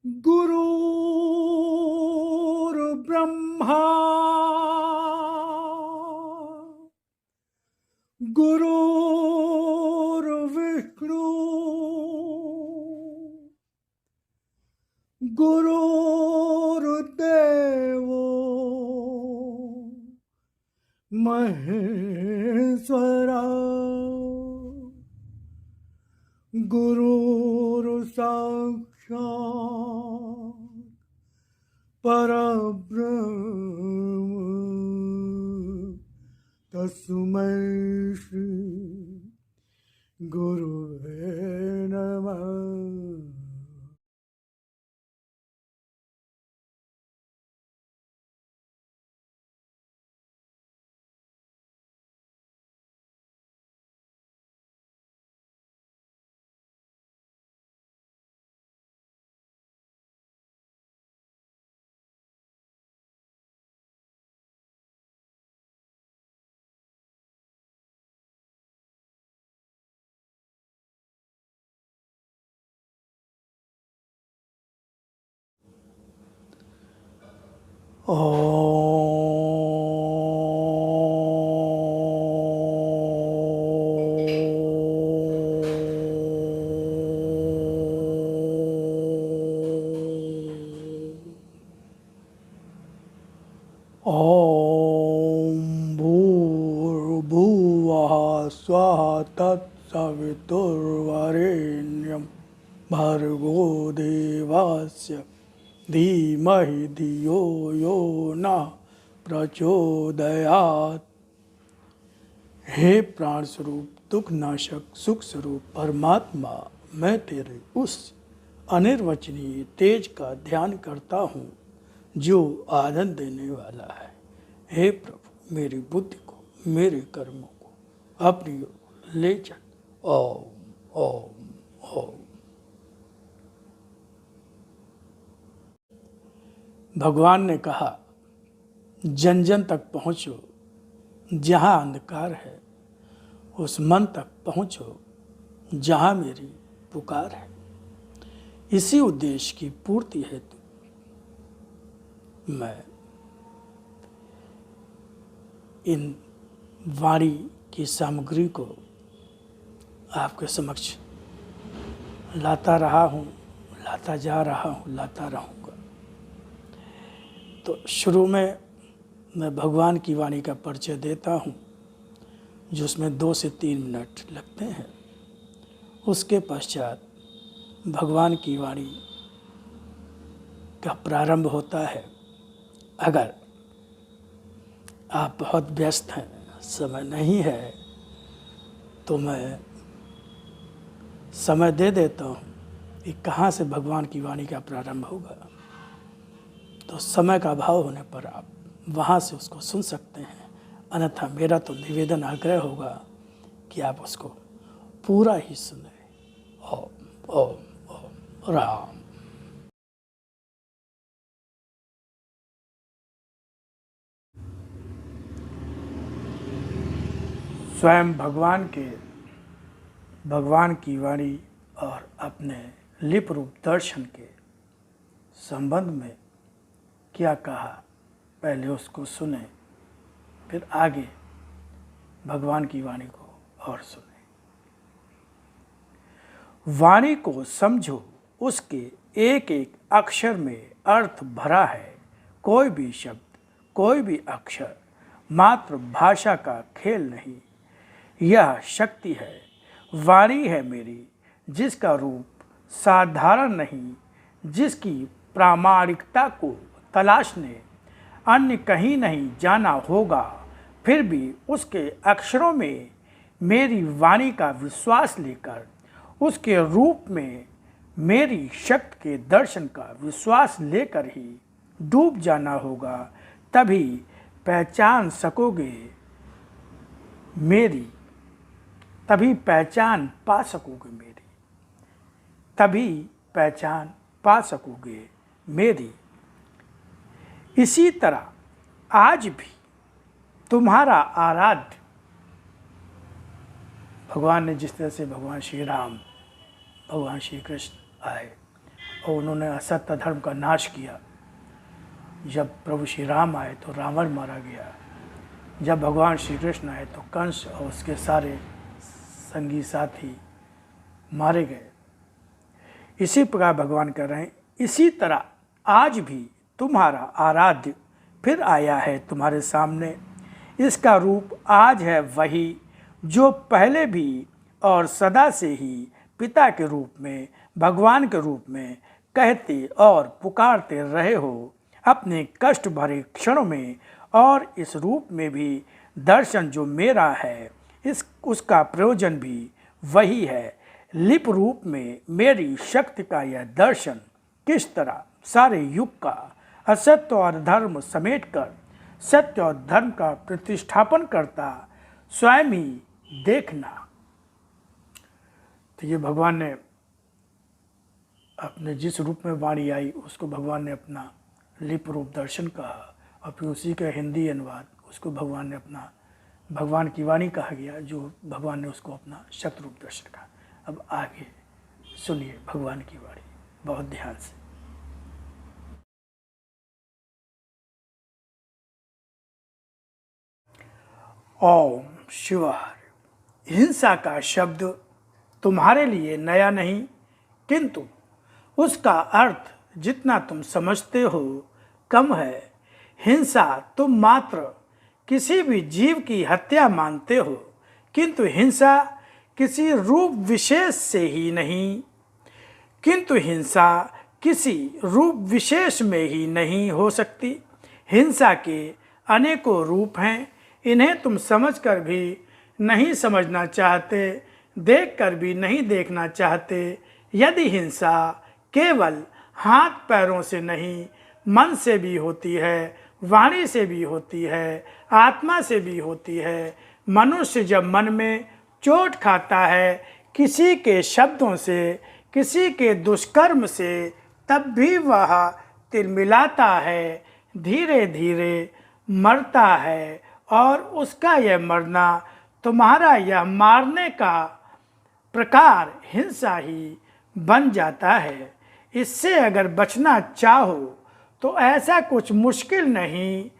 गुरुर्ब्रह्मा गुरुर्विष्णु गुरुर्देवो महेश्वरा गुरुर्साक्षात् परब्रह्म तस्मै श्री गुरुवे नमः। ॐ भूर्भुवः स्वः तत्सवितुर्वरेण्यं भर्गो देवस्य धीमहि धियो यो नः प्रचोदयात्। हे प्राण स्वरूप, दुख नाशक, सुख स्वरूप परमात्मा, मैं तेरे उस अनिर्वचनीय तेज का ध्यान करता हूँ जो आनंद देने वाला है। हे प्रभु, मेरी बुद्धि को, मेरे कर्मों को अपनी ओर ले चल। ओम ओम ओम। भगवान ने कहा, जन जन तक पहुँचो, जहाँ अंधकार है उस मन तक पहुँचो जहाँ मेरी पुकार है। इसी उद्देश्य की पूर्ति हेतु मैं इन वाणी की सामग्री को आपके समक्ष लाता रहा हूँ, लाता जा रहा हूँ, लाता रहूँगा। तो शुरू में मैं भगवान की वाणी का परिचय देता हूँ, जिसमें 2 से 3 मिनट लगते हैं। उसके पश्चात भगवान की वाणी का प्रारंभ होता है। अगर आप बहुत व्यस्त हैं, समय नहीं है, तो मैं समय दे देता हूँ कि कहाँ से भगवान की वाणी का प्रारंभ होगा। तो समय का अभाव होने पर आप वहाँ से उसको सुन सकते हैं, अन्यथा मेरा तो निवेदन आग्रह होगा कि आप उसको पूरा ही सुने। ओम ओम ओम राम। स्वयं भगवान की वाणी और अपने लिप रूप दर्शन के संबंध में क्या कहा, पहले उसको सुने, फिर आगे भगवान की वाणी को और सुने। वाणी को समझो, उसके एक एक अक्षर में अर्थ भरा है। कोई भी शब्द, कोई भी अक्षर मात्र भाषा का खेल नहीं, यह शक्ति है। वाणी है मेरी, जिसका रूप साधारण नहीं, जिसकी प्रामाणिकता को तलाशने अन्य कहीं नहीं जाना होगा। फिर भी उसके अक्षरों में मेरी वाणी का विश्वास लेकर, उसके रूप में मेरी शक्ति के दर्शन का विश्वास लेकर ही डूब जाना होगा। तभी पहचान सकोगे मेरी, तभी पहचान पा सकोगे मेरी, तभी पहचान पा सकोगे मेरी। इसी तरह आज भी तुम्हारा आराध्य भगवान ने जिस तरह से भगवान श्री राम, भगवान श्री कृष्ण आए और उन्होंने असत्य धर्म का नाश किया। जब प्रभु श्री राम आए तो रावण मारा गया। जब भगवान श्री कृष्ण आए तो कंस और उसके सारे संगी साथी मारे गए। इसी प्रकार भगवान कर रहे हैं, इसी तरह आज भी तुम्हारा आराध्य फिर आया है तुम्हारे सामने। इसका रूप आज है वही जो पहले भी और सदा से ही पिता के रूप में, भगवान के रूप में कहते और पुकारते रहे हो अपने कष्ट भरे क्षणों में। और इस रूप में भी दर्शन जो मेरा है उसका प्रयोजन भी वही है। लिप रूप में मेरी शक्ति का यह दर्शन किस तरह सारे युग का असत्य और धर्म समेटकर सत्य और धर्म का प्रतिष्ठापन करता स्वयं ही देखना। तो ये भगवान ने अपने जिस रूप में वाणी आई उसको भगवान ने अपना लिप रूप दर्शन कहा, और फिर उसी का हिंदी अनुवाद उसको भगवान ने अपना भगवान की वाणी कहा गया, जो भगवान ने उसको अपना शक्ति रूप दर्शन कहा। अब आगे सुनिए भगवान की वाणी बहुत ध्यान से। ओम शिवाय। हिंसा का शब्द तुम्हारे लिए नया नहीं, किंतु उसका अर्थ जितना तुम समझते हो कम है। हिंसा तुम मात्र किसी भी जीव की हत्या मानते हो, किंतु हिंसा किसी रूप विशेष से ही नहीं, किंतु हिंसा किसी रूप विशेष में ही नहीं हो सकती। हिंसा के अनेकों रूप हैं, इन्हें तुम समझकर भी नहीं समझना चाहते, देखकर भी नहीं देखना चाहते। यदि हिंसा केवल हाथ पैरों से नहीं, मन से भी होती है, वाणी से भी होती है, आत्मा से भी होती है। मनुष्य जब मन में चोट खाता है किसी के शब्दों से, किसी के दुष्कर्म से, तब भी वह तिलमिलाता है, धीरे धीरे मरता है, और उसका यह मरना, तुम्हारा यह मारने का प्रकार हिंसा ही बन जाता है। इससे अगर बचना चाहो तो ऐसा कुछ मुश्किल नहीं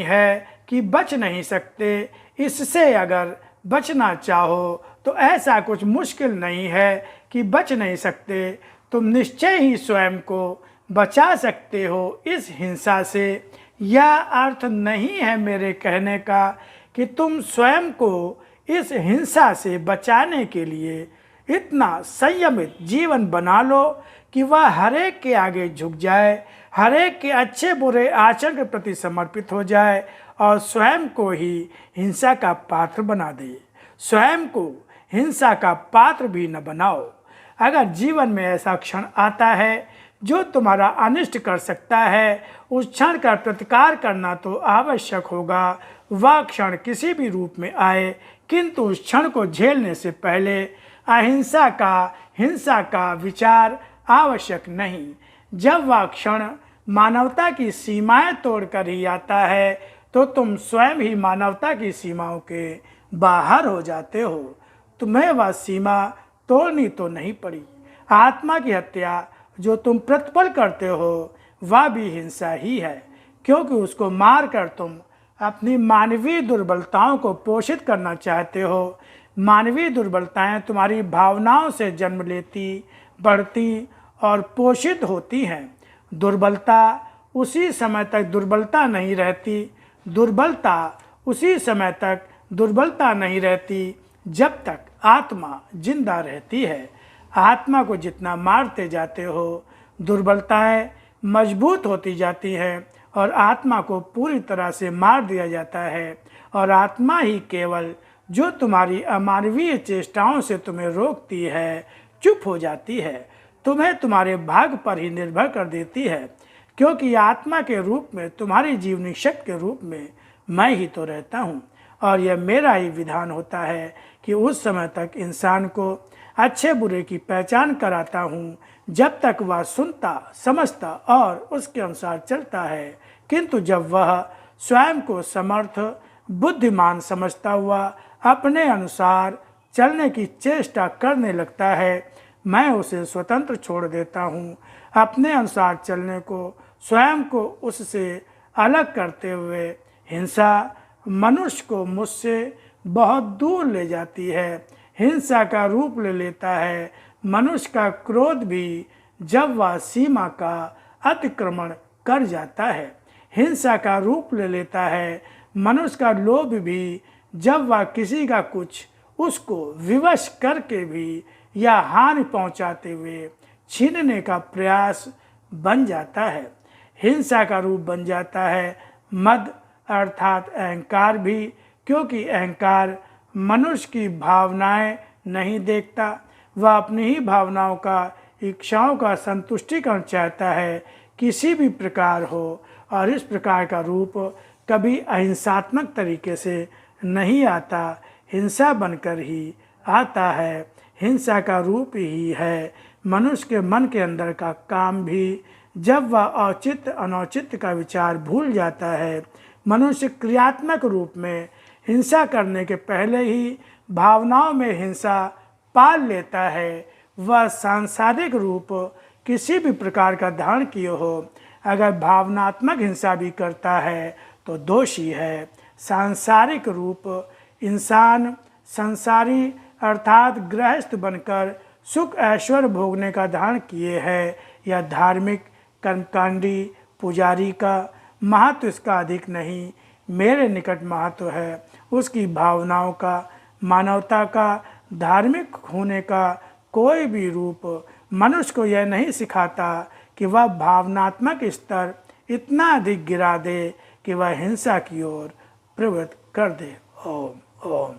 है कि बच नहीं सकते। इससे अगर बचना चाहो तो ऐसा कुछ मुश्किल नहीं है कि बच नहीं सकते। तुम निश्चय ही स्वयं को बचा सकते हो इस हिंसा से। यह अर्थ नहीं है मेरे कहने का कि तुम स्वयं को इस हिंसा से बचाने के लिए इतना संयमित जीवन बना लो कि वह हरेक के आगे झुक जाए, हरेक के अच्छे बुरे आचरण के प्रति समर्पित हो जाए और स्वयं को ही हिंसा का पात्र बना दे। स्वयं को हिंसा का पात्र भी न बनाओ। अगर जीवन में ऐसा क्षण आता है जो तुम्हारा अनिष्ट कर सकता है, उस क्षण का प्रतिकार करना तो आवश्यक होगा। वह क्षण किसी भी रूप में आए, किंतु उस क्षण को झेलने से पहले अहिंसा का, हिंसा का विचार आवश्यक नहीं। जब वह क्षण मानवता की सीमाएं तोड़कर ही आता है तो तुम स्वयं ही मानवता की सीमाओं के बाहर हो जाते हो। तुम्हें वह सीमा तोड़नी तो नहीं पड़ी। आत्मा की हत्या जो तुम प्रतिपल करते हो वह भी हिंसा ही है, क्योंकि उसको मारकर तुम अपनी मानवीय दुर्बलताओं को पोषित करना चाहते हो। मानवीय दुर्बलताएं तुम्हारी भावनाओं से जन्म लेती, बढ़ती और पोषित होती हैं। दुर्बलता उसी समय तक दुर्बलता नहीं रहती, दुर्बलता उसी समय तक दुर्बलता नहीं रहती जब तक आत्मा जिंदा रहती है। आत्मा को जितना मारते जाते हो, दुर्बलताएं मजबूत होती जाती हैं और आत्मा को पूरी तरह से मार दिया जाता है। और आत्मा ही केवल जो तुम्हारी अमानवीय चेष्टाओं से तुम्हें रोकती है, चुप हो जाती है, तुम्हें तुम्हारे भाग्य पर ही निर्भर कर देती है। क्योंकि आत्मा के रूप में, तुम्हारी जीवनी शक्ति के रूप में मैं ही तो रहता हूँ, और यह मेरा ही विधान होता है कि उस समय तक इंसान को अच्छे बुरे की पहचान कराता हूँ जब तक वह सुनता, समझता और उसके अनुसार चलता है। किंतु जब वह स्वयं को समर्थ, बुद्धिमान समझता हुआ अपने अनुसार चलने की चेष्टा करने लगता है, मैं उसे स्वतंत्र छोड़ देता हूँ। अपने अनुसार चलने को, स्वयं को उससे अलग करते हुए हिंसा मनुष्य को मुझसे बहुत दूर ले जाती है। हिंसा का रूप ले लेता है मनुष्य का क्रोध भी, जब वह सीमा का अतिक्रमण कर जाता है। हिंसा का रूप ले लेता है मनुष्य का लोभ भी, जब वह किसी का कुछ उसको विवश करके भी या हानि पहुंचाते हुए छीनने का प्रयास बन जाता है। हिंसा का रूप बन जाता है मद अर्थात अहंकार भी, क्योंकि अहंकार मनुष्य की भावनाएं नहीं देखता, वह अपनी ही भावनाओं का, इच्छाओं का संतुष्टिकरण चाहता है, किसी भी प्रकार हो। और इस प्रकार का रूप कभी अहिंसात्मक तरीके से नहीं आता, हिंसा बनकर ही आता है। हिंसा का रूप ही है मनुष्य के मन के अंदर का काम भी, जब वह औचित्य अनौचित्य का विचार भूल जाता है। मनुष्य क्रियात्मक रूप में हिंसा करने के पहले ही भावनाओं में हिंसा पाल लेता है। वह सांसारिक रूप किसी भी प्रकार का धारण किए हो, अगर भावनात्मक हिंसा भी करता है तो दोषी है। सांसारिक रूप इंसान संसारी अर्थात गृहस्थ बनकर सुख ऐश्वर्य भोगने का धारण किए है, या धार्मिक कर्मकांडी पुजारी का महत्व इसका अधिक नहीं, मेरे निकट महत्व है उसकी भावनाओं का, मानवता का, धार्मिक होने का कोई भी रूप मनुष्य को यह नहीं सिखाता कि वह भावनात्मक स्तर इतना अधिक गिरा दे कि वह हिंसा की ओर प्रवृत्त कर दे। ओम ओम।